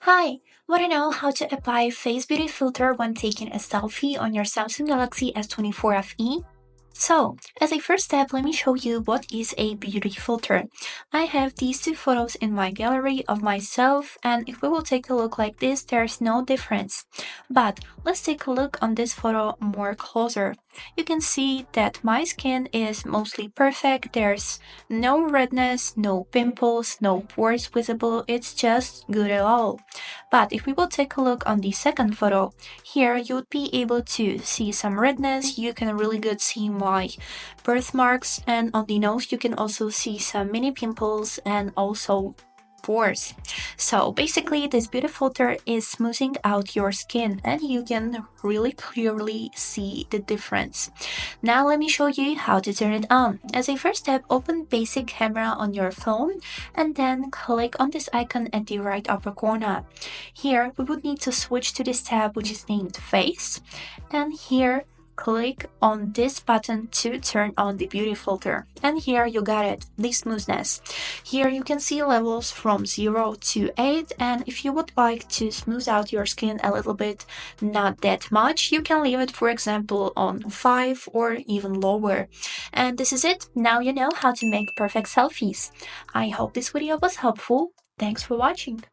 Hi, want to know how to apply face beauty filter when taking a selfie on your Samsung Galaxy S24 FE? So, as a first step, let me show you what is a beauty filter. I have these two photos in my gallery of myself, and if we will take a look like this, there's no difference. But let's take a look on this photo more closer. You can see that my skin is mostly perfect. There's no redness, no pimples, no pores visible. It's just good at all. But if we will take a look on the second photo, here you would be able to see some redness. You can really good see my birthmarks, and on the nose you can also see some mini pimples and also pores. So basically this beauty filter is smoothing out your skin and you can really clearly see the difference. Now let me show you how to turn it on. As a first step, open basic camera on your phone and then click on this icon at the right upper corner. Here we would need to switch to this tab which is named Face, and here click on this button to turn on the beauty filter. And here you got it, the smoothness. Here you can see levels from 0 to 8, and if you would like to smooth out your skin a little bit, not that much, you can leave it for example on 5 or even lower. And this is it. Now you know how to make perfect selfies. I hope this video was helpful. Thanks for watching.